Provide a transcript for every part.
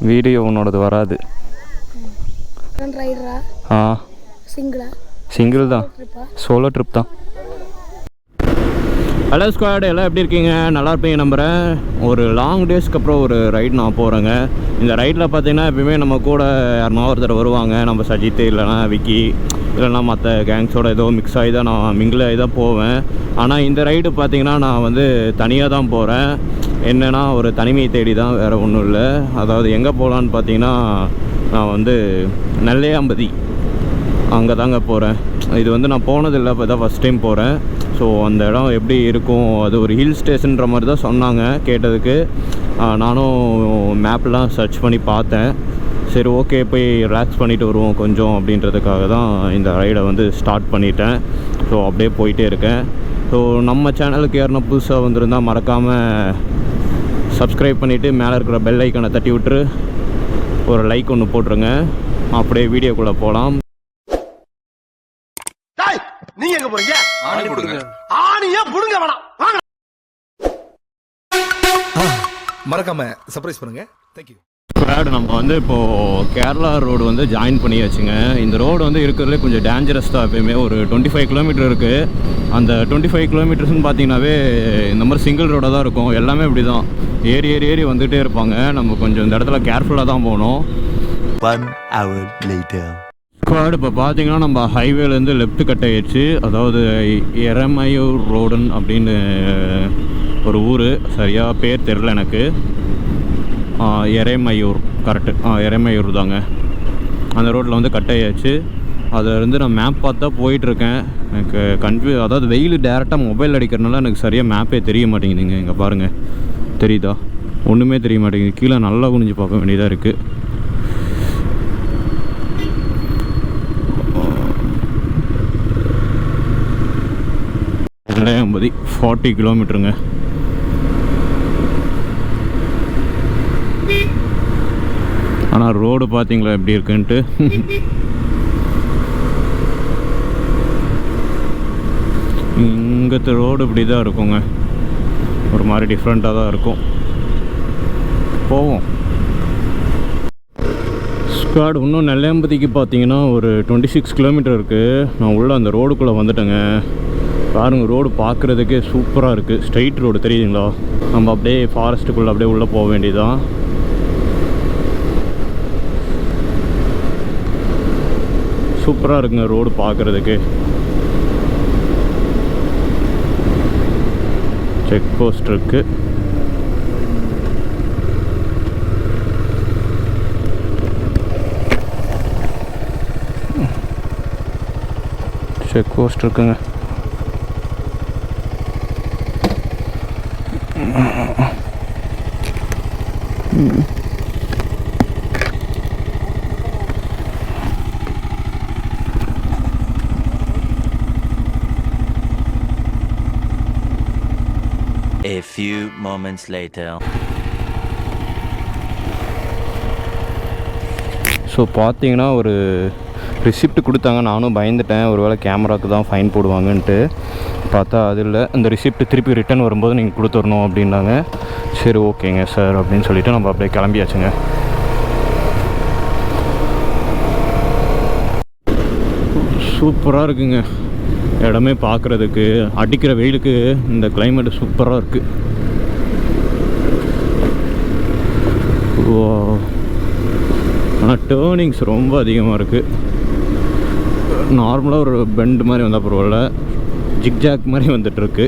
Video உன்னோடது வராது. Single தான், solo trip தான். ஹலோ ஸ்குவாட், எல்லாம் எப்படி இருக்கீங்க? நல்லா இருப்பீங்க நம்புகிறேன். ஒரு லாங் டேஸ்க்கு அப்புறம் ஒரு ரைட் நான் போகிறேங்க. இந்த ரைட்டில் பார்த்தீங்கன்னா எப்பயுமே நம்ம கூட யாருனா ஒருத்தர் வருவாங்க. நம்ம சஜித் இல்லைனா விக்கி இல்லைனா மற்ற கேங்ஸோட ஏதோ மிக்ஸ் ஆகி தான் நான் மிங்கிள் ஆகி தான் போவேன். ஆனால் இந்த ரைடு பார்த்தீங்கன்னா நான் வந்து தனியாக தான் போகிறேன். என்னென்னா ஒரு தனிமையை தேடி தான், வேறு ஒன்றும் இல்லை. அதாவது எங்கே போகலான்னு பார்த்தீங்கன்னா நான் வந்து நெல்லையாம்பதி அங்கே தாங்க போகிறேன். இது வந்து நான் போனதில்லை, இப்போ தான் ஃபஸ்ட் டைம் போகிறேன். ஸோ அந்த இடம் எப்படி இருக்கும், அது ஒரு ஹில் ஸ்டேஷன்ற மாதிரி தான் சொன்னாங்க கேட்டதுக்கு. நானும் மேப்லாம் சர்ச் பண்ணி பார்த்தேன். சரி ஓகே, போய் ரிலாக்ஸ் பண்ணிவிட்டு வருவோம் கொஞ்சம் அப்படின்றதுக்காக தான் இந்த ரைடை வந்து ஸ்டார்ட் பண்ணிட்டேன். ஸோ அப்படியே போயிட்டே இருக்கேன். ஸோ நம்ம சேனலுக்கு யாருன்னா புதுசாக வந்திருந்தால் மறக்காமல் சப்ஸ்கிரைப் பண்ணிவிட்டு மேலே இருக்கிற பெல் ஐக்கனை தட்டி விட்டுரு ஒரு லைக் ஒன்று போட்டுருங்க. அப்படியே வீடியோக்குள்ளே போகலாம். நீங்க எங்க போறீங்க? ஆணி போடுங்க. ஆணியே புடுங்க வேணாம். வாங்க. மறக்காம சர்ப்ரைஸ் பண்ணுங்க. Thank you. நம்ம வந்து இப்போது கேரளா ரோடு வந்து ஜாயின் பண்ணியாச்சுங்க. இந்த ரோடு வந்து இருக்கிறதுலே கொஞ்சம் டேஞ்சரஸ் தான். எப்பயுமே ஒரு 25 கிலோமீட்டர் இருக்குது. அந்த 25 கிலோமீட்டர்ஸ்னு பார்த்தீங்கன்னாவே இந்த மாதிரி சிங்கிள் ரோடாக தான் இருக்கும். எல்லாமே இப்படி தான் ஏறி ஏறி ஏறி வந்துகிட்டே இருப்பாங்க. நம்ம கொஞ்சம் இந்த இடத்துல கேர்ஃபுல்லாக தான் போகணும். 1 hour later. ஸ்குவாட், இப்போ பார்த்தீங்கன்னா நம்ம ஹைவேலேருந்து லெஃப்ட் கட் ஆயிடுச்சு. அதாவது எரமையூர் ரோடுன்னு அப்படின்னு ஒரு ஊர், சரியாக பேர் தெரில எனக்கு. எரமையூர் கரெக்டு, எரமையூர் தாங்க. அந்த ரோட்டில் வந்து கட் ஆயாச்சு. அதிலேருந்து நான் மேப் பார்த்தா போயிட்டுருக்கேன். எனக்கு அதாவது வெயில் டேரெக்டாக மொபைல் அடிக்கிறதுனால எனக்கு சரியாக மேப்பே தெரிய மாட்டேங்குதுங்க. இங்கே பாருங்கள், தெரியுதா? ஒன்றுமே தெரிய மாட்டேங்குது. கீழே நல்லா குனிஞ்சு பார்க்க வேண்டியதாக இருக்குது. நெல்லையாம்பதி 40 கிலோமீட்டருங்க. ஆனால் ரோடு பார்த்தீங்களா எப்படி இருக்குன்ட்டு. இங்கத்து ரோடு இப்படி தான் இருக்குங்க, ஒரு மாதிரி டிஃப்ரெண்ட்டாக தான் இருக்கும். போவோம் ஸ்குவாட். இன்னும் நெல்லையாம்பதிக்கு பார்த்தீங்கன்னா ஒரு 26 கிலோமீட்டர் இருக்குது. நான் உள்ளே அந்த ரோடுக்குள்ளே வந்துட்டேங்க. பாருங்கள், ரோடு பார்க்குறதுக்கே சூப்பராக இருக்குது. ஸ்ட்ரைட் ரோடு தெரியுதுங்களா? நம்ம அப்படியே ஃபாரஸ்ட்டுக்குள்ளே அப்படியே உள்ளே போக வேண்டியதுதான். சூப்பராக இருக்குங்க ரோடு பார்க்குறதுக்கு. செக் போஸ்ட் இருக்குது. செக் போஸ்ட் இருக்குங்க. A few moments later. So பார்த்தீங்கன்னா ஒரு ரிசிப்ட் கொடுத்தாங்க. நானும் பயந்துட்டேன், ஒருவேளை கேமராவுக்கு தான் ஃபைன் போடுவாங்கன்ட்டு. பார்த்தா அது இல்லை. அந்த ரிசிப்ட் திருப்பி ரிட்டன் வரும்போது நீங்கள் கொடுத்துடணும் அப்படின்னாங்க. சரி ஓகேங்க சார் அப்படின்னு சொல்லிவிட்டு நம்ம அப்படியே கிளம்பியாச்சுங்க. சூப்பராக இருக்குங்க இடமே பார்க்குறதுக்கு. அடிக்கிற வெயிலுக்கு இந்த கிளைமேட்டு சூப்பராக இருக்குது. ஆனால் டேர்னிங்ஸ் ரொம்ப அதிகமாக இருக்குது. நார்மலாக ஒரு பெண்டு மாதிரி வந்தால் பரவாயில்ல, ஜிக்ஜாக் மாதிரி வந்துட்டுருக்கு.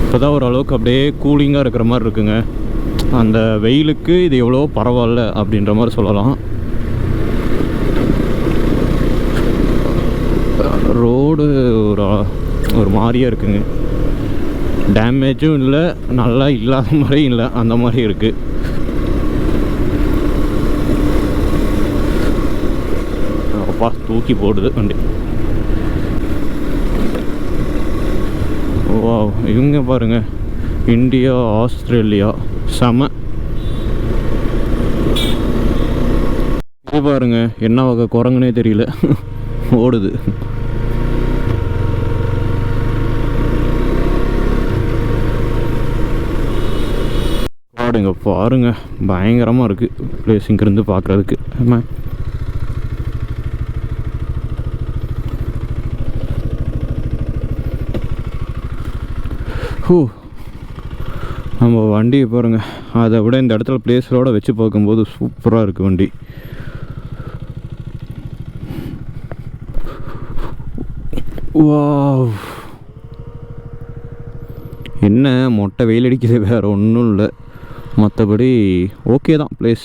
இப்போ தான் ஓரளவுக்கு அப்படியே கூலிங்காக இருக்கிற மாதிரி இருக்குங்க. அந்த வெயிலுக்கு இது எவ்வளோ பரவாயில்ல அப்படின்ற மாதிரி சொல்லலாம். ரோடு ஒரு மாதிரியாக இருக்குங்க. டேமேஜும் இல்லை, நல்லா இல்லாத மாதிரியும் இல்லை, அந்த மாதிரி இருக்குது. அப்பா தூக்கி போடுது வண்டி. வா, இவங்க பாருங்க, இந்தியா ஆஸ்திரேலியா செம. இது பாருங்க, என்ன வகை குரங்குனே தெரியல, ஓடுது. ஸ்குவாட் இங்கே பாருங்கள், பயங்கரமாக இருக்குது பிளேஸ் இங்கேருந்து பார்க்குறதுக்கு. ஆமாம், நம்ம வண்டியை பாருங்கள், அதை விட இந்த இடத்துல பிளேஸோட வச்சு பார்க்கும்போது சூப்பராக இருக்குது வண்டி. வாவ், என்ன மொட்டை வெயில் அடிக்குது, வேறு ஒன்றும் இல்லை. மற்றபடி ஓகே தான் பிளேஸ்.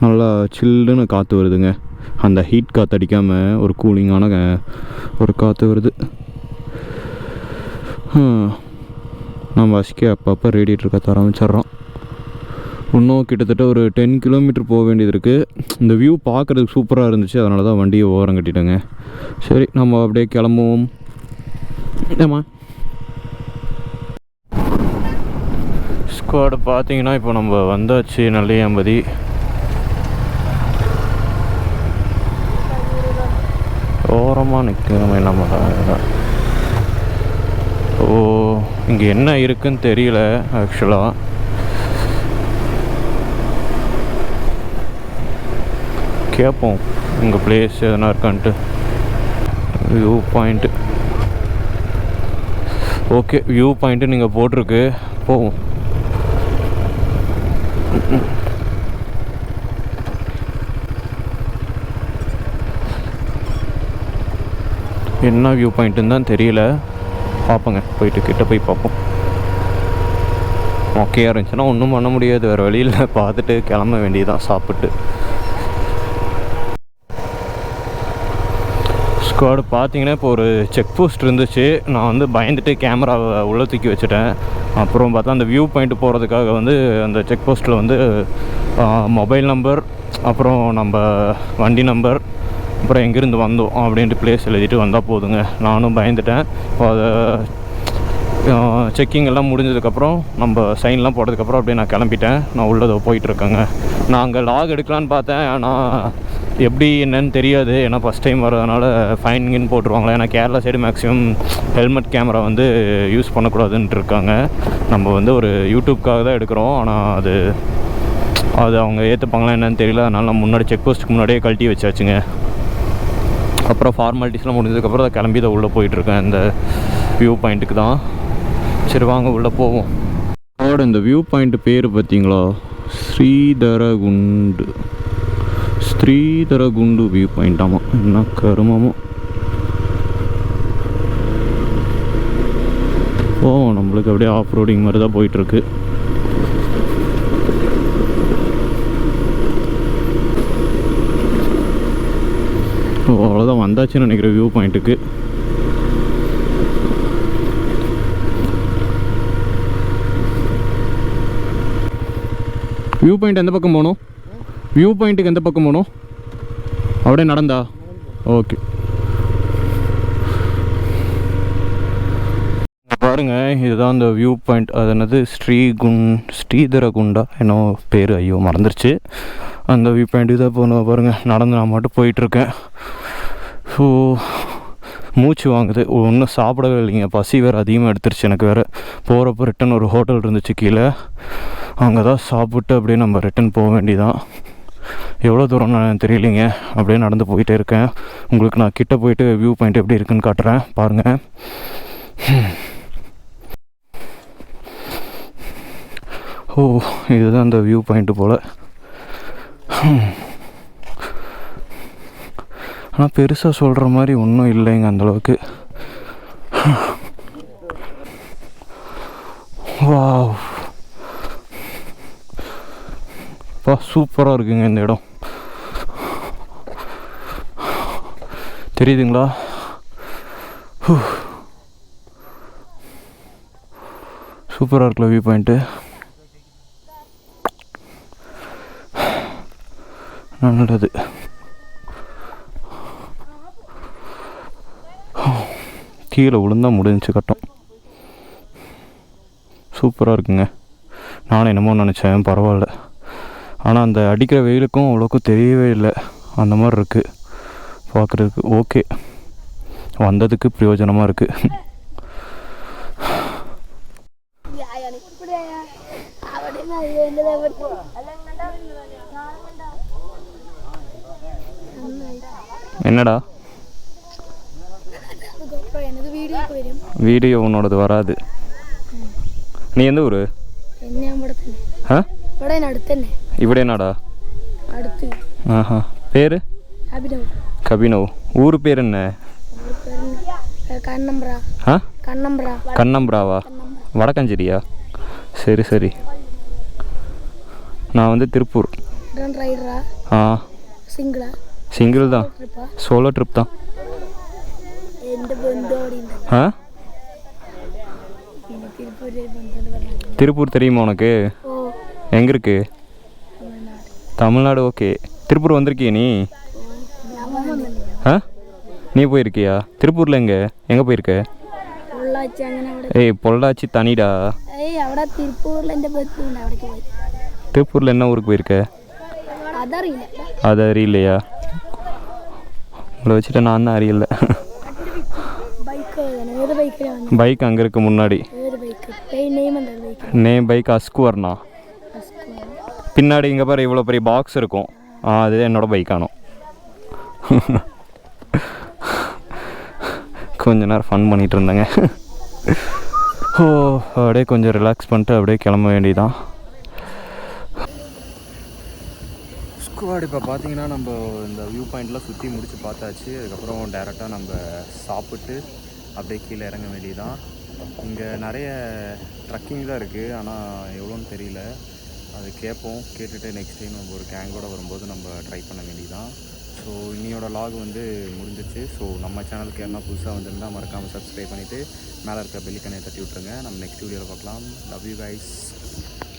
நல்லா சில்லுன்னு காற்று வருதுங்க. அந்த ஹீட் காற்று அடிக்காமல் ஒரு கூலிங்கான ஒரு காற்று வருது. நம்ம வசிக்க அப்பப்போ ரேடியேட்டர் காற்று ஆரம்பிச்சிட்றோம். இன்னும் கிட்டத்தட்ட ஒரு 10 கிலோமீட்டர் போக வேண்டியது இருக்குது. இந்த வியூ பார்க்குறதுக்கு சூப்பராக இருந்துச்சு, அதனால தான் வண்டியை ஓரம் கட்டிட்டேங்க. சரி, நம்ம அப்படியே கிளம்புவோம். ஏம்மா ஸ்குவாடு பார்த்தீங்கன்னா இப்போ நம்ம வந்தாச்சு நெல்லையாம்பதி. ஓரமாக நிற்கிறோமே நம்ம. ஓ, இங்கே என்ன இருக்குன்னு தெரியல ஆக்சுவலாக. கேட்போம் இங்கே பிளேஸ் எதனா இருக்கான்ட்டு. View point, okay, view point நீங்கள் போட்டிருக்கு, போவோம். என்ன வியூ பாயிண்ட்டுன்னு தான் தெரியல, பார்ப்போங்க, போயிட்டு கிட்ட போய் பார்ப்போம். ஓகேயா இருந்துச்சுன்னா ஒன்றும் பண்ண முடியாது, வேறு வழியில் பார்த்துட்டு கிளம்ப வேண்டியதான் சாப்பிட்டு. ஸ்குவாடு பார்த்தீங்கன்னா இப்போ ஒரு செக் போஸ்ட் இருந்துச்சு. நான் வந்து பயந்துட்டு கேமராவை உள்ளே தூக்கி வச்சுட்டேன். அப்புறம் பார்த்தா அந்த வியூ பாயிண்ட் போகிறதுக்காக வந்து அந்த செக் போஸ்ட்டில் வந்து மொபைல் நம்பர், அப்புறம் நம்ம வண்டி நம்பர், அப்புறம் எங்கேருந்து வந்தோம் அப்படின்ட்டு பிளேஸ் எழுதிட்டு வந்தால் போதுங்க. நானும் பயந்துட்டேன். அதை செக்கிங் எல்லாம் முடிஞ்சதுக்கப்புறம் நம்ம சைன்லாம் போட்டதுக்கப்புறம் அப்படியே நான் கிளம்பிட்டேன். நான் உள்ளதை போயிட்டுருக்கேங்க. நான் அங்கே லாக் எடுக்கலான்னு பார்த்தேன், ஆனால் எப்படி என்னன்னு தெரியாது. ஏன்னா ஃபஸ்ட் டைம் வரதுனால ஃபைன்கின்னு போட்டுருவாங்களே. ஏன்னா Kerala side maximum helmet camera வந்து யூஸ் பண்ணக்கூடாதுன்ட்டு இருக்காங்க. நம்ம வந்து ஒரு யூடியூப்காக தான் எடுக்கிறோம், ஆனால் அது அவங்க ஏற்றுப்பாங்களா என்னன்னு தெரியல. அதனால் நான் முன்னாடி செக் போஸ்ட்டுக்கு முன்னாடியே கழட்டி வச்சாச்சுங்க. அப்புறம் ஃபார்மாலிட்டிஸ்லாம் முடிஞ்சதுக்கப்புறம் அதை கிளம்பி தான் உள்ளே போயிட்டுருக்கேன், இந்த வியூ பாயிண்ட்டுக்கு தான். சரி வாங்க உள்ளே போவோம். இந்த வியூ பாயிண்ட் பேர் பார்த்தீங்களா, ஸ்ரீதரகுண்டு வியூ பாயிண்ட். ஆமாம், என்ன கருமமோ. நம்மளுக்கு அப்படியே ஆஃப் ரோடிங் மாதிரி தான் போயிட்டுருக்கு. அவ்வளோதான், வந்தாச்சுன்னு நினைக்கிறேன் வியூ பாயிண்ட்டுக்கு. வியூ பாயிண்ட் எந்த பக்கம் போகணும்? வியூ பாயிண்ட்டுக்கு எந்த பக்கம் போகணும்? அப்படியே நடந்தா? ஓகே, பாருங்க, இதுதான் அந்த வியூ பாயிண்ட். அது என்னது, ஸ்ரீதரகுண்டா என்ன பேர், ஐயோ மறந்துருச்சு. அந்த வியூ பாயிண்ட் இதாக போகணும். பாருங்கள், நடந்து நான் மட்டும் போயிட்டுருக்கேன். ஸோ மூச்சு வாங்குது, ஒன்றும் சாப்பிடவே இல்லைங்க. பசி வேறு அதிகமாக எடுத்துருச்சு எனக்கு வேறு. போகிறப்போ ரிட்டன் ஒரு ஹோட்டல் இருந்துச்சு கீழே, அங்கே தான் சாப்பிட்டு அப்படியே நம்ம ரிட்டன் போக வேண்டியதான். எவ்வளோ தூரம் நான் தெரியலைங்க, அப்படியே நடந்து போயிட்டே இருக்கேன். உங்களுக்கு நான் கிட்டே போயிட்டு வியூ பாயிண்ட் எப்படி இருக்குன்னு காட்டுறேன் பாருங்கள். இதுதான் அந்த வியூ பாயிண்ட்டு போல். ஆனால் பெருசாக சொல்கிற மாதிரி ஒன்றும் இல்லைங்க அந்தளவுக்கு. வாவ், சூப்பராக இருக்குங்க இந்த இடம். தெரியுதுங்களா? சூப்பராக இருக்குல்ல வியூ பாயிண்ட்டு. நல்லது. கீழே விழுந்தால் முடிஞ்சு கட்டம். சூப்பராக இருக்குங்க. நானும் என்னமோ நினச்சேன், பரவாயில்ல. ஆனால் அந்த அடிக்கிற வெயிலுக்கும் அவ்வளோக்கும் தெரியவே இல்லை, அந்த மாதிரி இருக்குது பார்க்குறதுக்கு. ஓகே, வந்ததுக்கு பிரயோஜனமாக இருக்குது. என்னடா வீடியோ உன்னோடது வராது. நீ எந்த ஊர்? ஆ இப்படி என்னடா? ஆஹா. பேர்? கபினவ். ஊர் பேர் என்ன? ஆ கண்ணம்ப்ராவா? வடக்கஞ்சேரியா? சரி சரி. நான் வந்து திருப்பூர். ஆ சிங்கிள் தான், சோலோ ட்ரிப் தான். ஆ திருப்பூர் தெரியுமா உனக்கு? எங்கே இருக்கு? தமிழ்நாடு. ஓகே. திருப்பூர் வந்திருக்கிய நீ? ஆ நீ போயிருக்கியா? திருப்பூரில் எங்கே போயிருக்க? ஏய் பொள்ளாச்சி தனிடா. திருப்பூரில் என்ன ஊருக்கு போயிருக்க? அது அறியலையா? உங்களை வச்சுட்டு நான் தான் அறியல. பைக் அங்கே இருக்கு முன்னாடி. பைக் அஸ்குவர்னா. பின்னாடி இங்கே பாரு இவ்வளோ பெரிய பாக்ஸ் இருக்கும். அது என்னோடய பைக் ஆனோம். கொஞ்ச நேரம் ஃபன் பண்ணிகிட்டு இருந்தேங்க. ஓ அப்படியே கொஞ்சம் ரிலாக்ஸ் பண்ணிட்டு அப்படியே கிளம்ப வேண்டியதான். ஸ்குவாட் இப்போ பார்த்தீங்கன்னா நம்ம இந்த வியூ பாயிண்ட்லாம் சுற்றி முடித்து பார்த்தாச்சு. அதுக்கப்புறம் டேரெக்டாக நம்ம சாப்பிட்டு அப்படியே கீழே இறங்க வேண்டியதான். இங்கே நிறைய ட்ரக்கிங் தான் இருக்குது, ஆனால் எவ்வளோன்னு தெரியல. அது கேட்போம். கேட்டுட்டு நெக்ஸ்ட் டைம் நம்ம ஒரு கேங்கோடு வரும்போது நம்ம ட்ரை பண்ண வேண்டியதான். ஸோ இன்னையோட லாக் வந்து முடிஞ்சிச்சு. ஸோ நம்ம சேனலுக்கு என்ன புதுசாக வந்திருந்தால் மறக்காமல் சப்ஸ்கிரைப் பண்ணிவிட்டு மேலே இருக்க பெல்லைக்கனை தட்டி விட்ருங்க. நம்ம நெக்ஸ்ட் வீடியோவில் பார்க்கலாம். Love you guys.